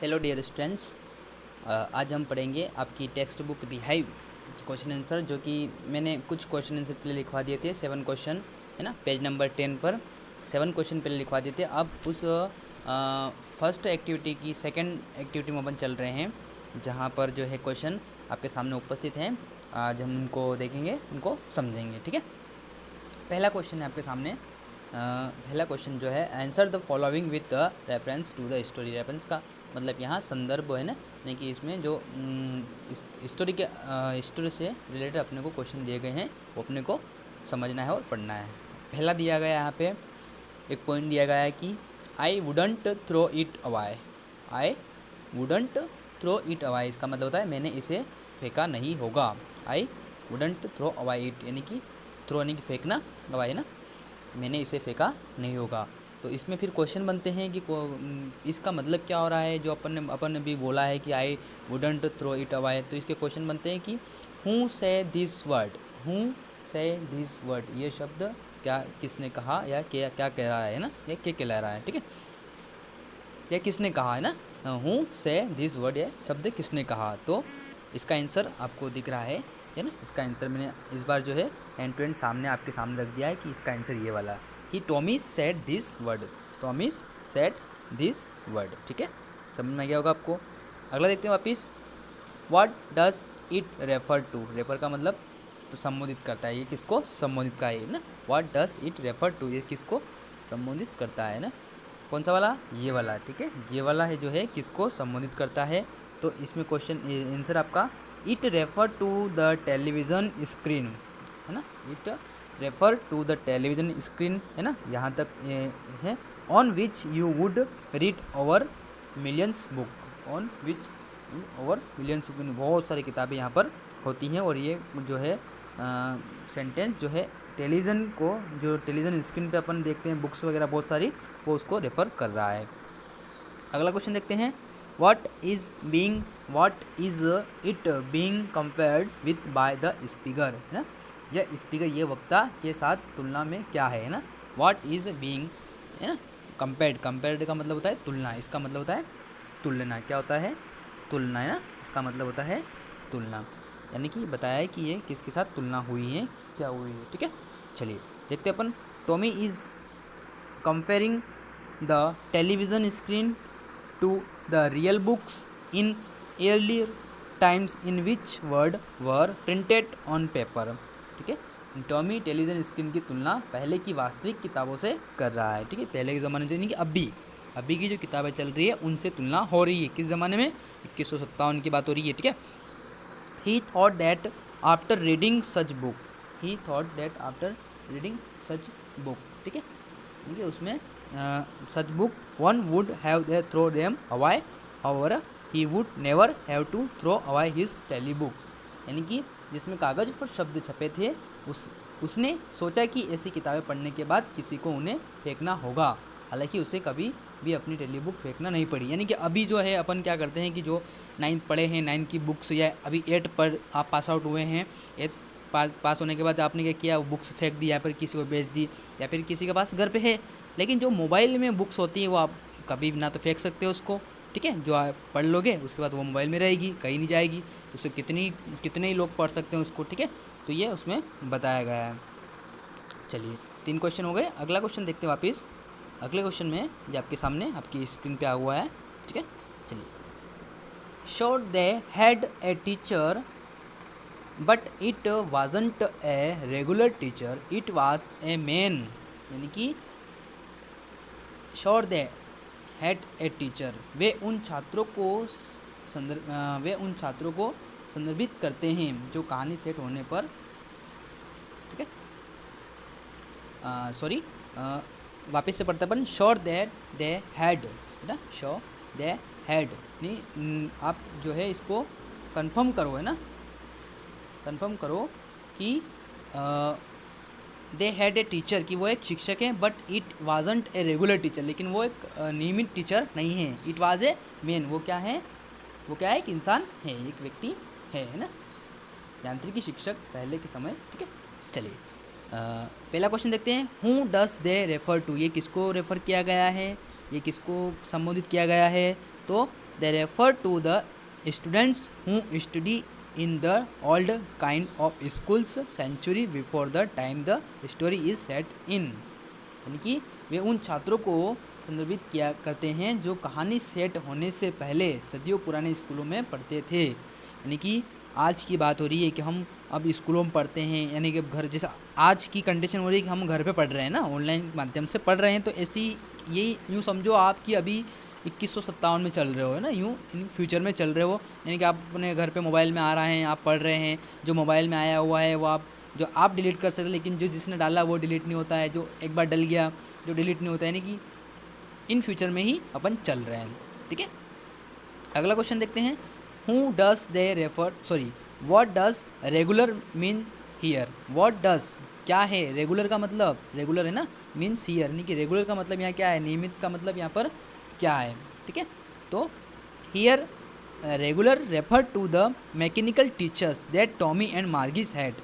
Hello dear students, आज हम पढ़ेंगे आपकी text book beehive question answer, जो कि मैंने कुछ क्वेश्चन आंसर पहले लिखवा दिए थे। 7 क्वेश्चन है ना, पेज नंबर 10 पर 7 क्वेश्चन पहले लिखवा दिए थे। अब उस फर्स्ट एक्टिविटी की सेकंड एक्टिविटी में अपन चल रहे हैं, जहाँ पर जो है क्वेश्चन आपके सामने उपस्थित हैं। आज हम उनको देखेंगे, उनको समझेंगे। ठीक है, पहला क्वेश्चन है आपके सामने। पहला क्वेश्चन जो है, answer the following with the reference to the story. Reference का मतलब यहाँ संदर्भ है ना, यानी कि इसमें जो स्टोरी से रिलेटेड अपने को क्वेश्चन दिए गए हैं, वो अपने को समझना है और पढ़ना है। पहला दिया गया यहाँ पे एक पॉइंट दिया गया है कि I wouldn't throw it away. I wouldn't throw it away, इसका मतलब होता है मैंने इसे फेंका नहीं होगा। I wouldn't throw away it, यानी कि थ्रो यानी कि फेंकना, अवाय ना, मैंने इसे फेंका नहीं होगा। तो इसमें फिर क्वेश्चन बनते हैं कि इसका मतलब क्या हो रहा है। जो अपन ने भी बोला है कि आई वुडंट थ्रो इट अवाय, तो इसके क्वेश्चन बनते हैं कि हु से दिस वर्ड, हु से दिस वर्ड, ये शब्द क्या किसने कहा या क्या क्या कह रहा है ना, ये क्या कहला रहा है। ठीक है, ये किसने कहा है ना, हु से दिस वर्ड, ये शब्द किसने कहा। तो इसका आंसर आपको दिख रहा है ना। इसका आंसर मैंने इस बार जो है हैंड टू हैंड सामने आपके सामने रख दिया है कि इसका आंसर ये वाला कि Tommy said this word. Tommy said this word. ठीक है, समझ में आ गया होगा आपको। अगला देखते हैं वापिस, what does it refer to. Refer का मतलब तो संबोधित करता है, ये किसको संबोधित का है ना। What does it refer to, ये किसको संबोधित करता है ना। कौन सा वाला, ये वाला। ठीक है, ये वाला है जो है किसको संबोधित करता है। तो इसमें क्वेश्चन आंसर आपका it refer to the television screen है ना। It refer to the television screen है ना, यहाँ तक है। On which you would read over millions book, on which over millions book, बहुत सारी किताबें यहाँ पर होती हैं। और ये जो है सेंटेंस जो है टेलीविज़न को, जो टेलीविज़न स्क्रीन पे अपन देखते हैं बुक्स वगैरह बहुत सारी, वो उसको रेफ़र कर रहा है। अगला क्वेश्चन देखते हैं, what is it being compared with by the speaker है ना। यह स्पीकर, ये वक्ता के साथ तुलना में क्या है ना। व्हाट इज़ बीइंग है ना कंपेयर्ड, कंपेयर्ड का मतलब होता है तुलना, इसका मतलब होता है तुलना। क्या होता है, तुलना है ना, इसका मतलब होता है तुलना, यानी कि बताया है कि ये किसके साथ तुलना हुई है, क्या हुई है। ठीक है, चलिए देखते हैं अपन। Tommy is comparing the television screen to the real books in earlier times in which word were printed on paper। ठीक है, टॉमी टेलीविज़न स्क्रीन की तुलना पहले की वास्तविक किताबों से कर रहा है। ठीक है, पहले के ज़माने से नहीं कि अभी की जो किताबें चल रही है उनसे तुलना हो रही है। किस ज़माने में, 2157 की बात हो रही है। ठीक है, he thought that after reading such book, he thought that after reading such book. ठीक है, देखिए उसमें such book one would have they throw them away, however he would never have to throw away his telebook, यानी कि जिसमें कागज़ पर शब्द छपे थे, उसने सोचा कि ऐसी किताबें पढ़ने के बाद किसी को उन्हें फेंकना होगा। हालांकि उसे कभी भी अपनी टेली बुक फेंकना नहीं पड़ी। यानी कि अभी जो है अपन क्या करते हैं कि जो 9th पढ़े हैं, 9th की बुक्स, या अभी 8 पर आप पास आउट हुए हैं, 8 पास होने के बाद आपने क्या किया, बुक्स फेंक दी या फिर किसी को बेच दी, या फिर किसी के पास घर पे है। लेकिन जो मोबाइल में बुक्स होती है वो आप कभी ना तो फेंक सकते हो उसको। ठीक है, जो आप पढ़ लोगे उसके बाद वो मोबाइल में रहेगी, कहीं नहीं जाएगी, उससे कितने ही लोग पढ़ सकते हैं उसको। ठीक है, तो ये उसमें बताया गया है। चलिए 3 क्वेश्चन हो गए। अगला क्वेश्चन देखते हैं वापस। अगले क्वेश्चन में जो आपके सामने आपकी स्क्रीन पे आ हुआ है। ठीक है, चलिए, should they had a teacher but it wasn't a regular teacher, it was a man, यानी कि sure they had a teacher, वे उन छात्रों को संदर्भित करते हैं जो कहानी सेट होने पर, ठीक है, सॉरी, वापस से पढ़ते अपन, श्योर दैट दे हैड, है ना, श्योर दे हैड, नहीं आप जो है इसको कंफर्म करो, है ना, कंफर्म करो कि दे हैड ए टीचर, कि वो एक शिक्षक है, but it wasn't a regular teacher, लेकिन वो एक नियमित टीचर नहीं है। इट वाज ए मैन, वो क्या है, एक इंसान है, एक व्यक्ति है ना, यांत्रिकी शिक्षक पहले के समय। ठीक है, चलिए पहला क्वेश्चन देखते हैं, who does they refer to, ये किसको रेफर किया गया है, ये किसको संबोधित किया गया है। तो they refer to the students who study in the old kind of schools century before the time the story is set in, यानी कि वे उन छात्रों को संदर्भित किया करते हैं जो कहानी सेट होने से पहले सदियों पुराने स्कूलों में पढ़ते थे। यानी कि आज की बात हो रही है कि हम अब स्कूलों में पढ़ते हैं, यानी कि घर जैसा आज की कंडीशन हो रही है कि हम घर पे पढ़ रहे हैं ना, ऑनलाइन माध्यम से पढ़ रहे हैं, तो ऐसी यही यूँ समझो आप कि अभी 2157 में चल रहे हो, है ना, यूँ इन फ्यूचर में चल रहे हो, यानी कि आप अपने घर पे मोबाइल में आ रहा है, आप पढ़ रहे हैं, जो मोबाइल में आया हुआ है वो आप डिलीट कर सकते, लेकिन जो जिसने डाला वो डिलीट नहीं होता है, जो एक बार डल गया जो डिलीट नहीं होता है, यानी कि इन फ्यूचर में ही अपन चल रहे हैं। ठीक है, अगला क्वेश्चन देखते हैं। Who does they refer sorry what does regular mean here, what does क्या है, रेगुलर का मतलब रेगुलर है ना, मीन्स हियर, यानी कि रेगुलर का मतलब यहाँ क्या है, नियमित का मतलब यहाँ पर क्या है। ठीक है, तो here regular refer to the mechanical teachers that Tommy and Margie's had,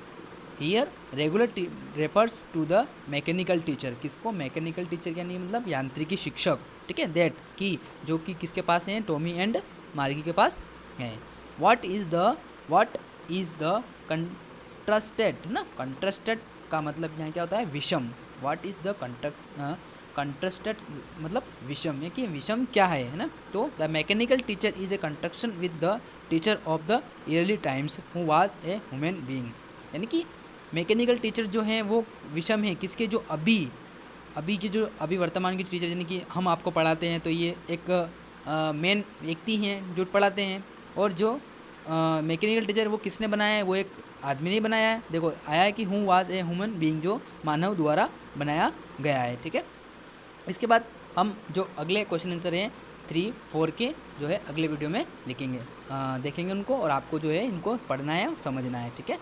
here regular refers to the mechanical teacher, किसको, मैकेनिकल टीचर यानी मतलब यांत्रिकी शिक्षक। ठीक है, दैट की जो कि किसके पास हैं, टॉमी एंड मार्गी के पास हैं। व्हाट इज़ द कंट्रास्टेड ना, कंट्रास्टेड का मतलब यहाँ क्या होता है, विषम। व्हाट इज़ द कंट्रास्टेड मतलब विषम, है कि विषम क्या है ना। तो the mechanical teacher is a construction with the teacher of the early times who was a human being, यानी कि मैकेनिकल टीचर जो हैं वो विषम है किसके, जो अभी के जो अभी वर्तमान के टीचर, यानी कि हम आपको पढ़ाते हैं तो ये एक मेन व्यक्ति हैं जो पढ़ाते हैं, और जो मैकेनिकल टीचर वो किसने बनाया है, वो एक आदमी ने बनाया है। देखो आया है कि who was a human being, जो मानव द्वारा बनाया गया है। ठीक है, इसके बाद हम जो अगले क्वेश्चन आंसर हैं 3, 4 के जो है अगले वीडियो में लिखेंगे, देखेंगे उनको, और आपको जो है इनको पढ़ना है और समझना है। ठीक है।